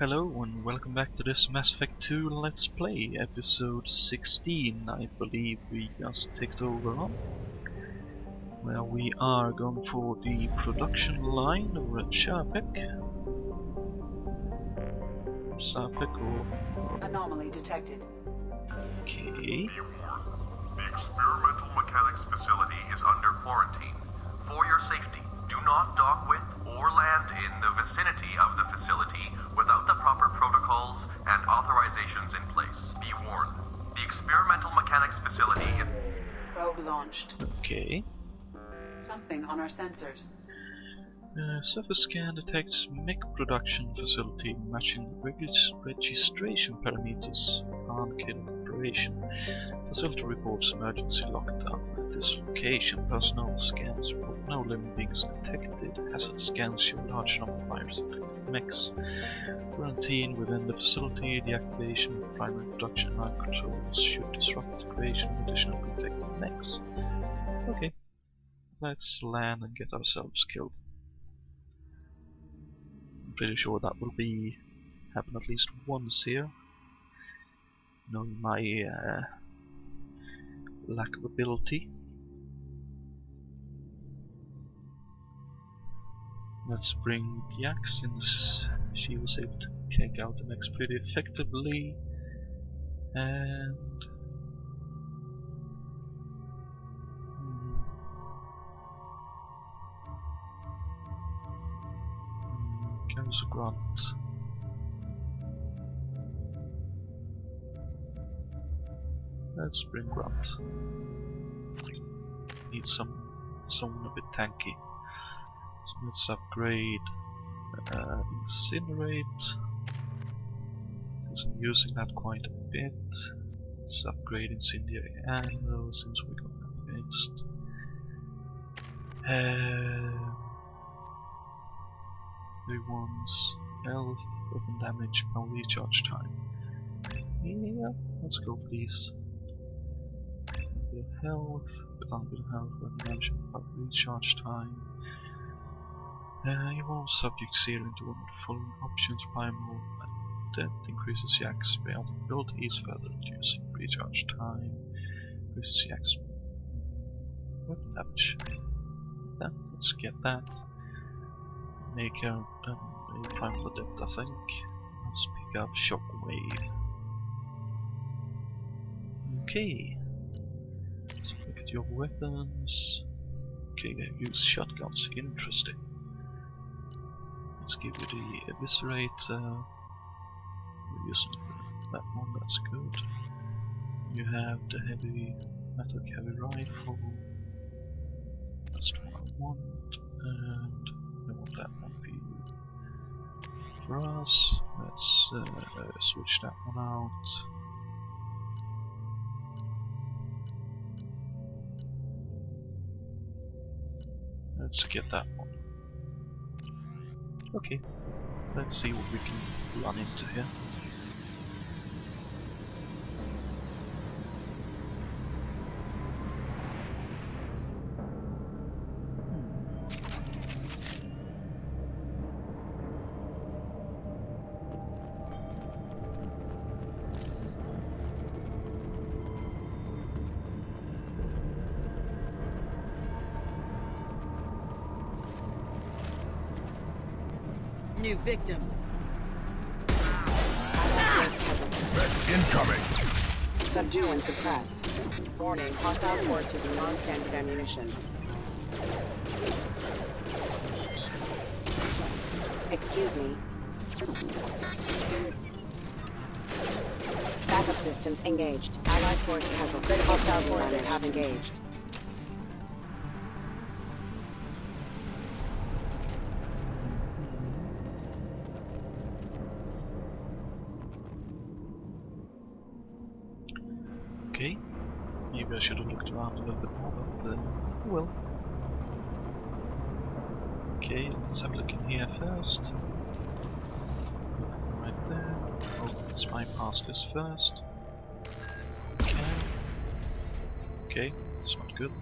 Hello and welcome back to this Mass Effect 2 Let's Play, episode 16 I believe we just ticked over on. Where we are going for the production line over at Capek. or... Anomaly detected. Okay. The experimental mechanics facility is under quarantine. For your safety, do not dock with or land in the vicinity of the facility without the proper protocols and authorizations in place. Be warned. The experimental mechanics facility is... Probe launched. Okay. Something on our sensors. Surface scan detects mech production facility matching registration parameters. Arcade operation. Facility reports emergency lockdown. At this location, personnel scans report no living beings detected. Hazard scans show large number of virus-infected mechs. Quarantine within the facility. Deactivation of primary production line controls should disrupt the creation of additional infected mechs. Okay, let's land and get ourselves killed. I'm pretty sure that will happen at least once here. Knowing my lack of ability. Let's bring Yak since she was able to take out the mechs pretty effectively. And comes a grunt. Let's bring Grunt. Need someone a bit tanky. So let's upgrade Incinerate. Since I'm using that quite a bit. Let's upgrade Incendiary Ammo since we're going up against. Everyone's health, weapon damage, power recharge time. Yeah, let's go please. Health, weapon damage, power recharge time. Evolve subjects here into one of the following options: primal that increases Yak's belt abilities, further reducing recharge time, increases Yak's weapon damage. Let's get that. Make a primal adept, I think. Let's pick up Shockwave. Okay. Let's look at your weapons. Okay, they use shotguns. Interesting. Let's give you the Eviscerator. We're using that one, that's good. You have the heavy metal heavy rifle. That's the one I want. And I want that one for you. For us, let's switch that one out. Let's get that one. Okay, let's see what we can run into here. New victims. Incoming! Subdue and suppress. Warning, hostile force using non-standard ammunition. Excuse me. Backup systems engaged. Allied force casualty. Hostile forces have engaged. Okay, maybe I should have looked around a little bit more, but oh well. Okay, let's have a look in here first. Right there. Oh, let's bypass this first. Okay. Okay, that's not good.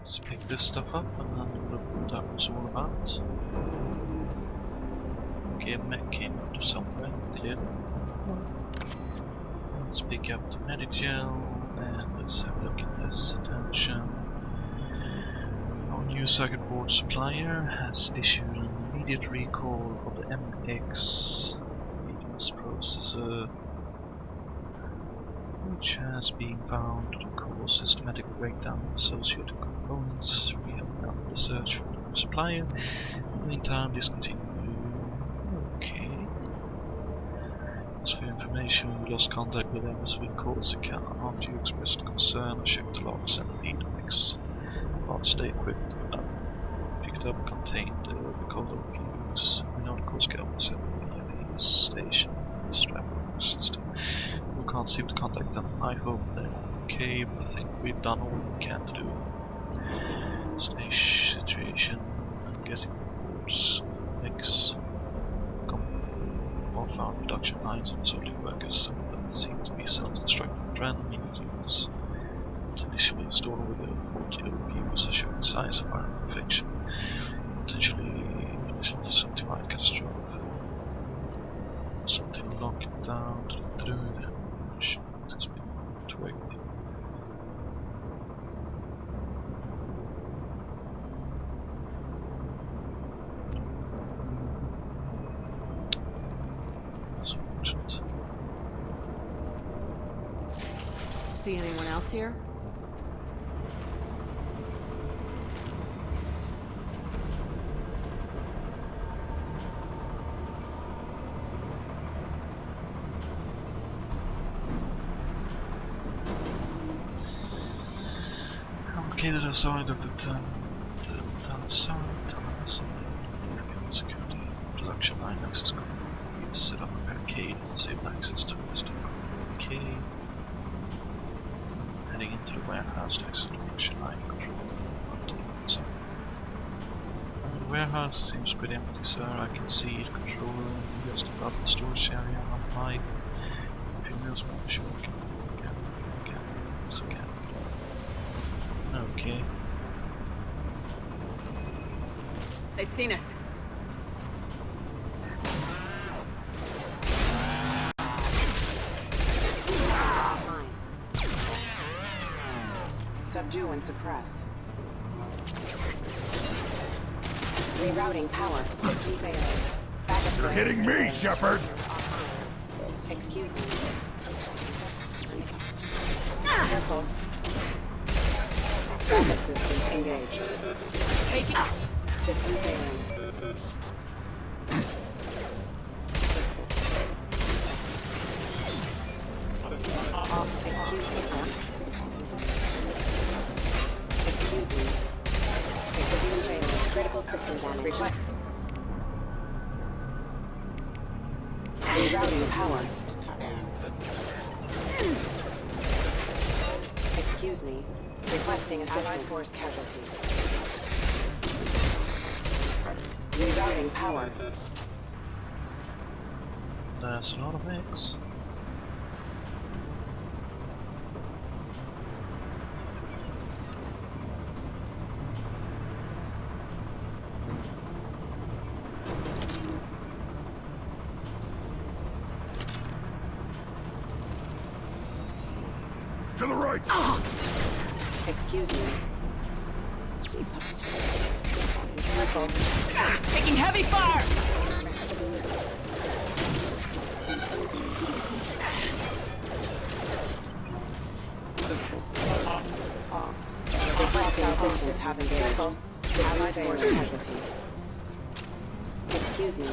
Let's pick this stuff up and then look what that was all about. Okay, a mech came out of somewhere, clearly. Let's pick up the medic gel and let's have a look at this attention. Our new circuit board supplier has issued an immediate recall of the MX ADAS processor, which has been found to cause systematic breakdown of associated components. We have begun the search for the supplier. In the meantime, discontinue. Okay. As for information, we lost contact with them as we called the car. After you expressed concern, I checked the logs and the mix. Parts they equipped picked up contained recorder views. We know the course guide was at the station. Strap system. We can't seem to contact them. I hope they're okay, but I think we've done all we can to do. Station situation. I'm getting reports. Mix. All found production lines and assaulting workers. Some of them seem to be self-destructive random units. Initially installed with a 40 overviews are showing signs of viral infection. Potentially initial facility-wide catastrophe. Something locked down through the machine has been to work. So unfortunate. See anyone else here? Located outside of the town site, security production line access code. We've set up a barricade and disabled access to the rest of the barricade. Heading into the warehouse to exit the production line control up to the outside. The warehouse seems pretty empty, sir. I can see the control room just above the storage area on the right. If you know something, sure we can. Okay. They've seen us. Subdue and suppress. Rerouting power. System failure. Backup. You're hitting me, Shepard! Excuse me. Careful. Backup systems engaged. Taking out. System failing. Excuse me. Excuse me. System failing. Critical system damage. Rerouting power. Excuse me. Requesting assistance. Force casualty. Rerouting power. There's a lot of eggs. To the right! Excuse me. Careful. Taking heavy fire! Requesting assistance have engaged. Allied force casualty. Excuse me.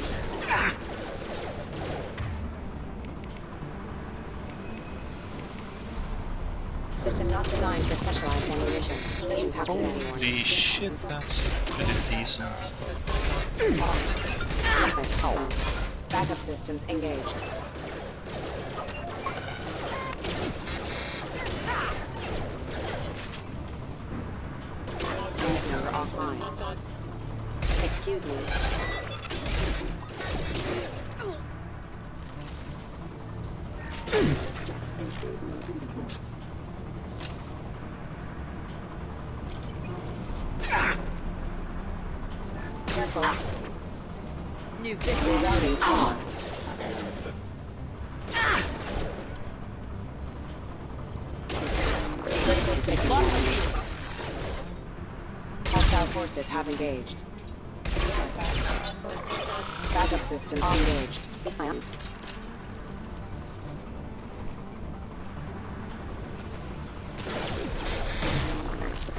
System not designed for specialized ammunition. Impact anyone. Holy shit, that's pretty decent. Backup systems engaged. Unit number offline. Excuse me. Careful. New victims. Rerouting power. Critical signal damage. Hostile forces have engaged. Backup systems engaged.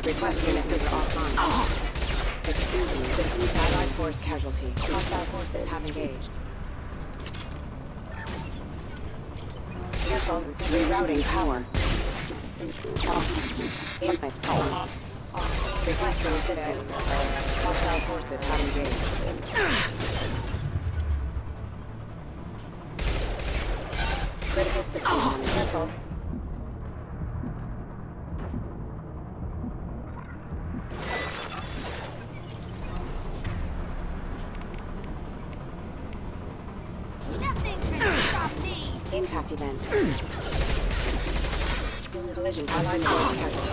Requesting assist offline. Excuse me, systems allied force casualty. Hostile forces have engaged. Careful. Rerouting power. Requesting assistance. Hostile forces have engaged. Critical signal. Careful. Impact event. Collision allied force casualty.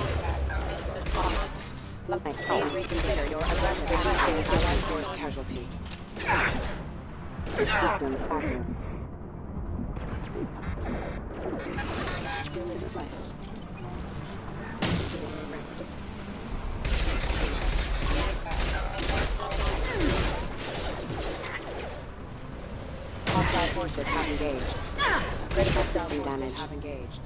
Please reconsider your aggressive requesting allied force casualty. System active. Device. Hostile forces have engaged. Critical system damage have engaged.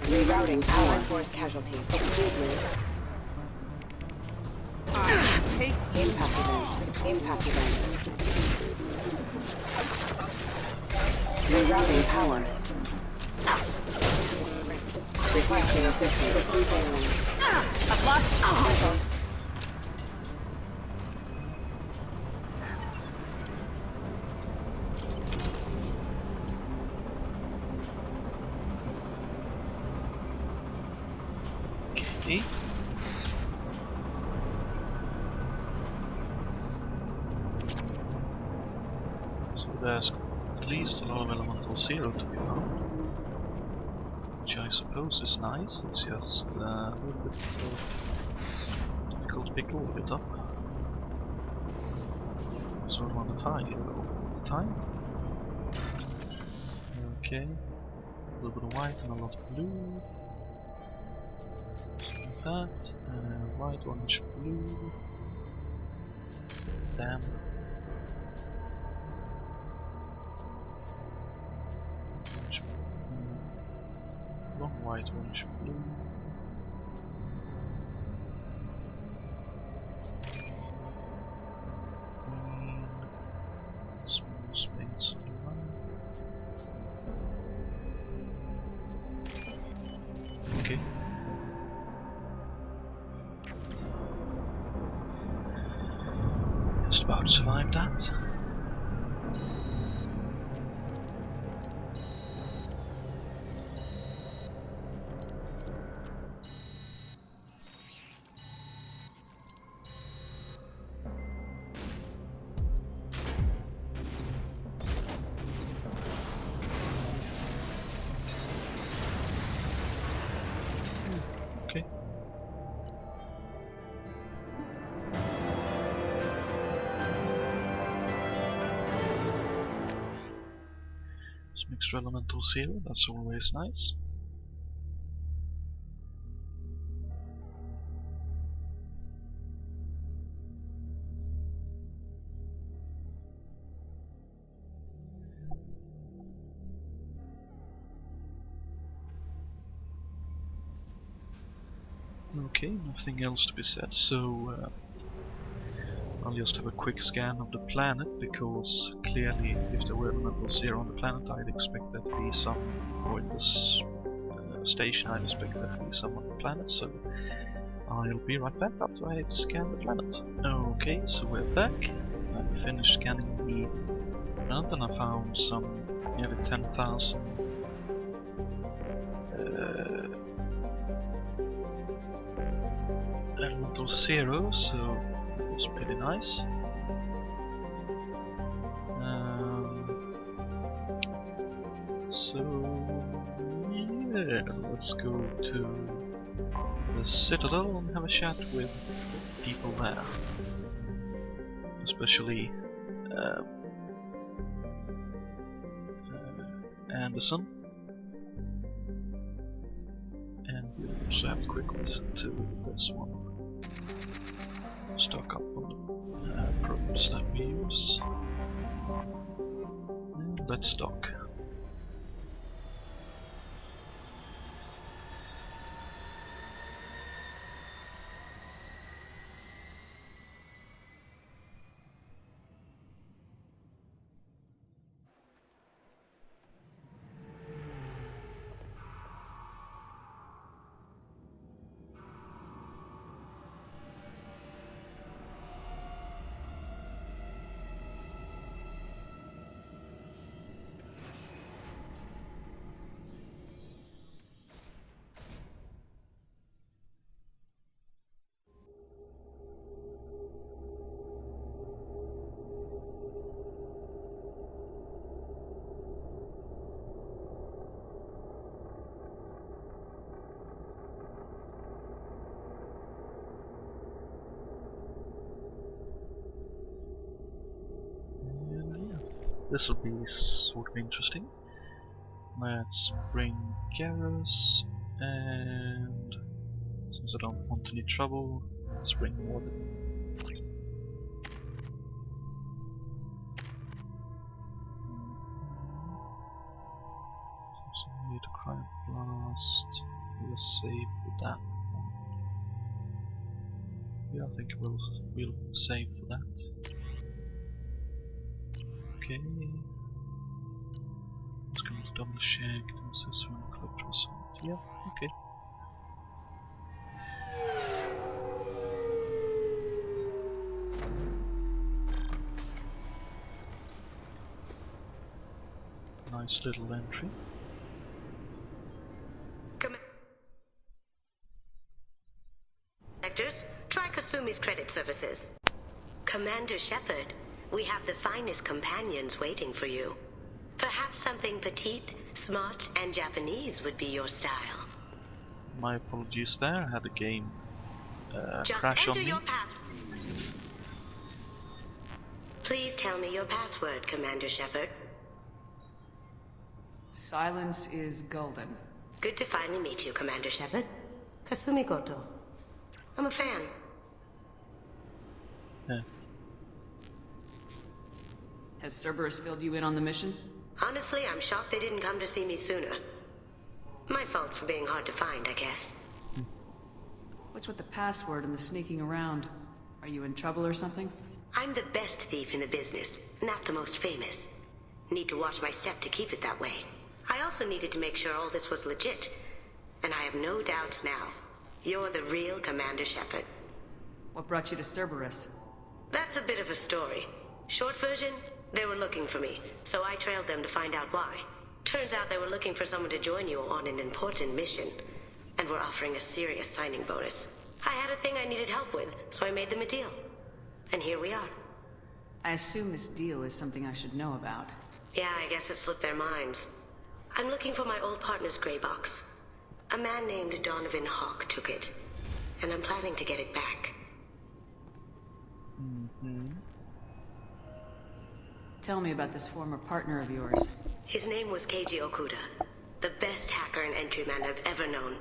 Rerouting power force casualty. Excuse me. Take Impact event. Impact event. Rerouting power. Requesting assistance. System failing. I've lost Careful. Okay. So there's at least a lot of elemental zero to be found, which I suppose is nice. It's just a little bit difficult to pick all of it up. Sort of on the fire all the time. Okay, a little bit of white and a lot of blue. That, white, orange, blue. Damn. Orange, long white, orange, blue. Green. Small space on the right. Okay. Just about survived that. Okay. Some extra elemental zero, that's always nice. Okay, nothing else to be said, so I'll just have a quick scan of the planet, because clearly if there were elemental zero on the planet I'd expect there to be some, or in this station I'd expect there to be some on the planet, so I'll be right back after I scan the planet. Okay, so we're back. I finished scanning the planet and I found some nearly 10,000 elemental zero, so that was pretty nice. So yeah, let's go to the Citadel and have a chat with people there, especially Anderson, and we'll also have a quick listen to this one. Stock up on the probes that we use. And let's dock. This will be sort of interesting. Let's bring Garrus, and since I don't want any trouble, let's bring Morgan. So we need a crime blast. We'll save for that one. Yeah, I think we'll save for that. Okay. Let's go with double check. Does this one collect result? Yeah, okay. Nice little entry. Collectors, try Kasumi's credit services. Commander Shepard, we have the finest companions waiting for you. Perhaps something petite, smart, and Japanese would be your style. My apologies there, I had a game Just crash on enter me. your password. Please tell me your password, Commander Shepard. Silence is golden. Good to finally meet you, Commander Shepard. Kasumi Goto. I'm a fan. Yeah. Has Cerberus filled you in on the mission? Honestly, I'm shocked they didn't come to see me sooner. My fault for being hard to find, I guess. What's with the password and the sneaking around? Are you in trouble or something? I'm the best thief in the business, not the most famous. Need to watch my step to keep it that way. I also needed to make sure all this was legit. And I have no doubts now. You're the real Commander Shepard. What brought you to Cerberus? That's a bit of a story. Short version, they were looking for me, so I trailed them to find out why. Turns out they were looking for someone to join you on an important mission, and were offering a serious signing bonus. I had a thing I needed help with, so I made them a deal. And here we are. I assume this deal is something I should know about. Yeah, I guess it slipped their minds. I'm looking for my old partner's gray box. A man named Donovan Hawk took it, and I'm planning to get it back. Tell me about this former partner of yours. His name was Keiji Okuda, the best hacker and entryman I've ever known.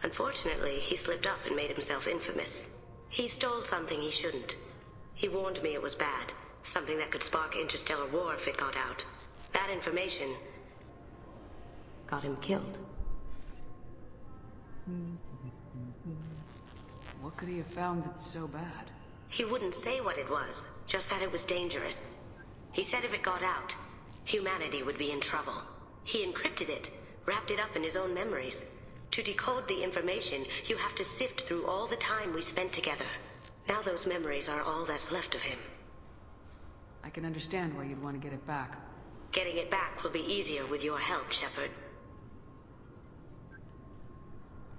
Unfortunately, he slipped up and made himself infamous. He stole something he shouldn't. He warned me it was bad, something that could spark interstellar war if it got out. That information got him killed. What could he have found that's so bad? He wouldn't say what it was, just that it was dangerous. He said if it got out, humanity would be in trouble. He encrypted it, wrapped it up in his own memories. To decode the information, you have to sift through all the time we spent together. Now those memories are all that's left of him. I can understand why you'd want to get it back. Getting it back will be easier with your help, Shepard.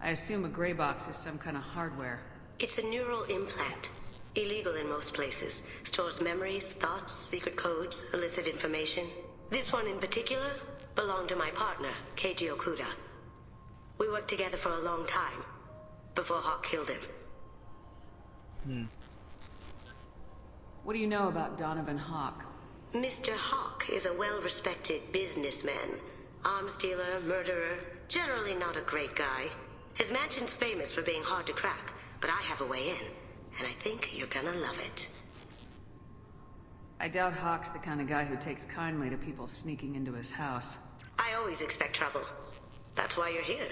I assume a gray box is some kind of hardware. It's a neural implant. Illegal in most places. Stores memories, thoughts, secret codes, illicit information. This one in particular belonged to my partner, Keiji Okuda. We worked together for a long time, before Hawk killed him. What do you know about Donovan Hawk? Mr. Hawk is a well-respected businessman. Arms dealer, murderer, generally not a great guy. His mansion's famous for being hard to crack, but I have a way in, and I think you're gonna love it. I doubt Hawk's the kind of guy who takes kindly to people sneaking into his house. I always expect trouble. That's why you're here.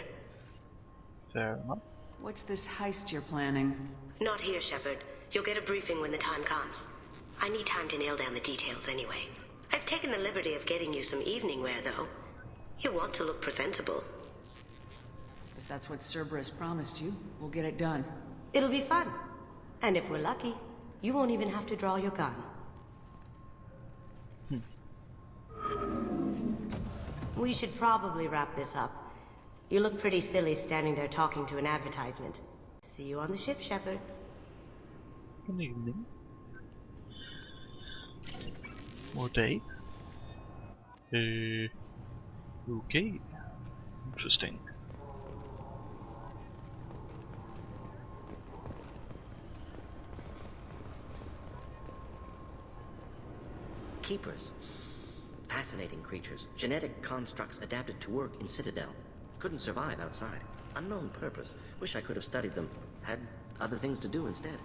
Fair enough. What's this heist you're planning? Not here, Shepard. You'll get a briefing when the time comes. I need time to nail down the details anyway. I've taken the liberty of getting you some evening wear, though. You want to look presentable. If that's what Cerberus promised you, we'll get it done. It'll be fun. And if we're lucky, you won't even have to draw your gun. We should probably wrap this up. You look pretty silly standing there talking to an advertisement. See you on the ship, Shepard. Good evening. More day. Okay. Interesting. Keepers. Fascinating creatures. Genetic constructs adapted to work in Citadel. Couldn't survive outside. Unknown purpose. Wish I could have studied them. Had other things to do instead.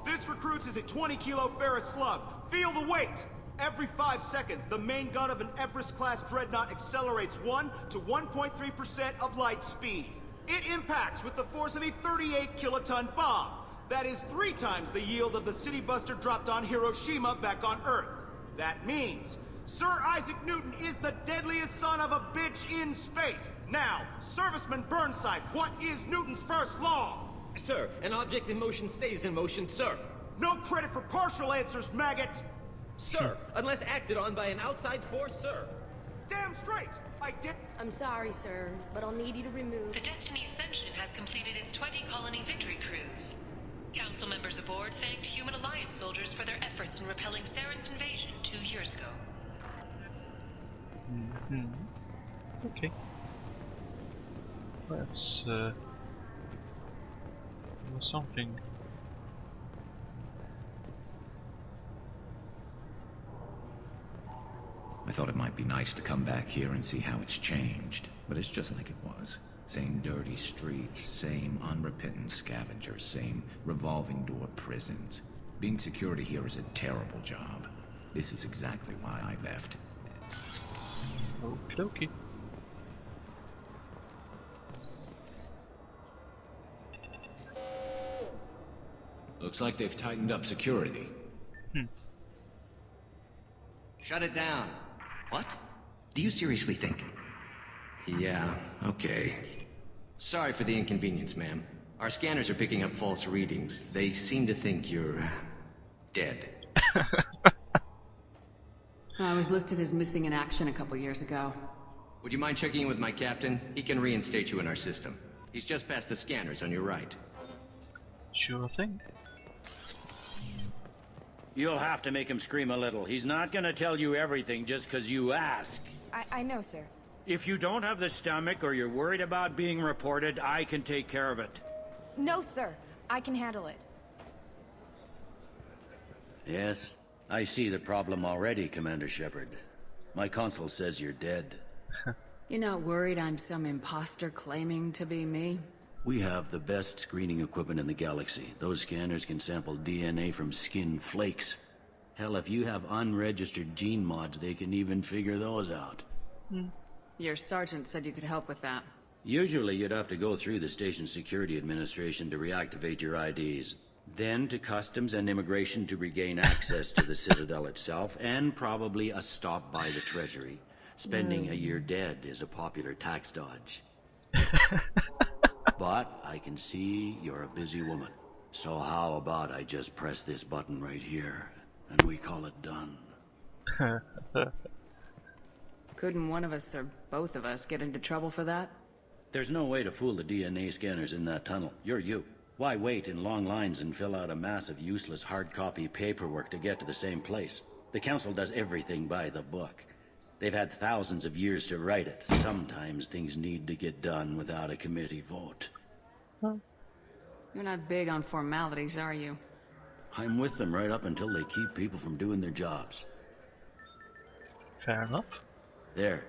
This recruits is a 20-kilo ferrous slug. Feel the weight! Every 5 seconds, the main gun of an Everest-class dreadnought accelerates 1 to 1.3% of light speed. It impacts with the force of a 38-kiloton bomb. That is 3 times the yield of the city buster dropped on Hiroshima back on Earth. That means Sir Isaac Newton is the deadliest son of a bitch in space. Now, Serviceman Burnside, what is Newton's first law? Sir, an object in motion stays in motion, sir. No credit for partial answers, maggot! Sir, unless acted on by an outside force, sir. Damn straight! I did— I'm sorry, sir, but I'll need you to remove— The Destiny Ascension has completed its 20-colony victory cruise. Council members aboard thanked Human Alliance soldiers for their efforts in repelling Saren's invasion 2 years ago. Okay. Let's do something. I thought it might be nice to come back here and see how it's changed, but it's just like it was. Same dirty streets, same unrepentant scavengers, same revolving door prisons. Being security here is a terrible job. This is exactly why I left. Okie dokie. Looks like they've tightened up security. Shut it down. What? Do you seriously think? Yeah, okay. Sorry for the inconvenience, ma'am. Our scanners are picking up false readings. They seem to think you're dead. I was listed as missing in action a couple years ago. Would you mind checking in with my captain? He can reinstate you in our system. He's just past the scanners on your right. Sure thing. You'll have to make him scream a little. He's not gonna tell you everything just 'cause you ask. I know, sir. If you don't have the stomach or you're worried about being reported, I can take care of it. No, sir. I can handle it. Yes, I see the problem already, Commander Shepard. My console says you're dead. You're not worried I'm some imposter claiming to be me? We have the best screening equipment in the galaxy. Those scanners can sample DNA from skin flakes. Hell, if you have unregistered gene mods, they can even figure those out. Your sergeant said you could help with that. Usually you'd have to go through the station security administration to reactivate your IDs. Then to customs and immigration to regain access to the Citadel itself, and probably a stop by the Treasury. Spending a year dead is a popular tax dodge. But I can see you're a busy woman. So how about I just press this button right here, and we call it done? Couldn't one of us or both of us get into trouble for that? There's no way to fool the DNA scanners in that tunnel. You're you. Why wait in long lines and fill out a massive useless hard copy paperwork to get to the same place? The Council does everything by the book. They've had thousands of years to write it. Sometimes things need to get done without a committee vote. You're not big on formalities, are you? I'm with them right up until they keep people from doing their jobs. Fair enough. There.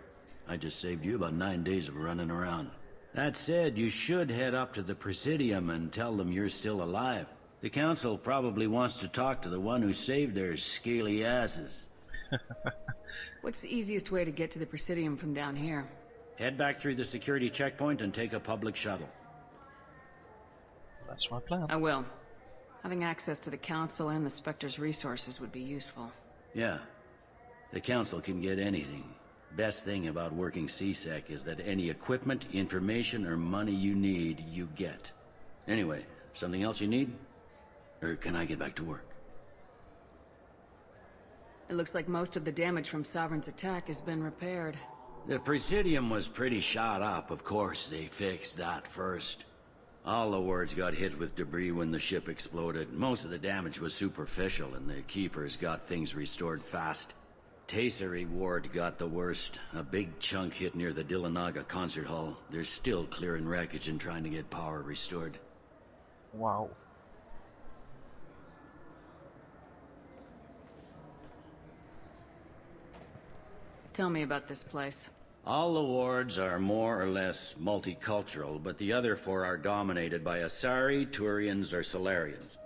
I just saved you about 9 days of running around. That said, you should head up to the Presidium and tell them you're still alive. The Council probably wants to talk to the one who saved their scaly asses. What's the easiest way to get to the Presidium from down here? Head back through the security checkpoint and take a public shuttle. That's my plan. I will. Having access to the Council and the Spectre's resources would be useful. Yeah. The Council can get anything. Best thing about working CSEC is that any equipment, information, or money you need, you get. Anyway, something else you need? Or can I get back to work? It looks like most of the damage from Sovereign's attack has been repaired. The Presidium was pretty shot up. Of course, they fixed that first. All the wards got hit with debris when the ship exploded. Most of the damage was superficial, and the Keepers got things restored fast. Tasery Ward got the worst. A big chunk hit near the Dillanaga concert hall. They're still clearing wreckage and trying to get power restored. Wow. Tell me about this place. All the wards are more or less multicultural, but the other 4 are dominated by Asari, Turians, or Solarians.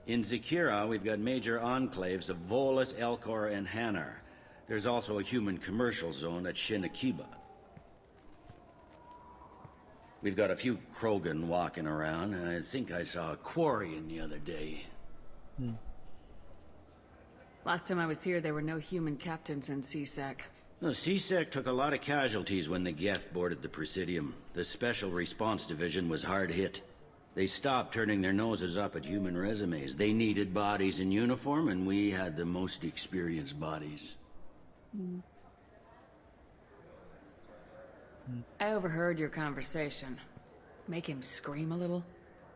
In Zakira, we've got major enclaves of Volus, Elcor, and Hanar. There's also a human commercial zone at Shinakiba. We've got a few Krogan walking around, and I think I saw a Quarian the other day. Last time I was here, there were no human captains in CSEC. The CSEC took a lot of casualties when the Geth boarded the Presidium. The Special Response Division was hard hit. They stopped turning their noses up at human resumes. They needed bodies in uniform, and we had the most experienced bodies. I overheard your conversation. Make him scream a little?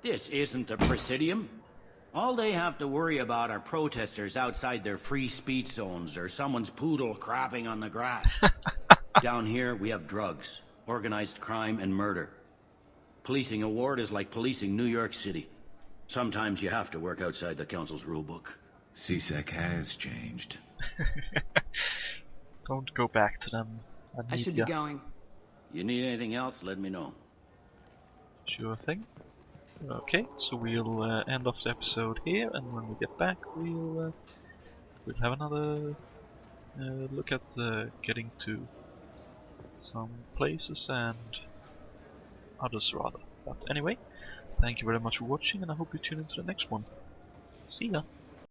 This isn't the Presidium. All they have to worry about are protesters outside their free speech zones or someone's poodle crapping on the grass. Down here, we have drugs, organized crime, and murder. Policing a ward is like policing New York City. Sometimes you have to work outside the Council's rulebook. CSEC has changed. Don't go back to them. I should be going. You need anything else, let me know. Sure thing. Okay, so we'll end off the episode here, and when we get back, we'll have another look at getting to some places and others rather. But anyway, thank you very much for watching, and I hope you tune into the next one. See ya!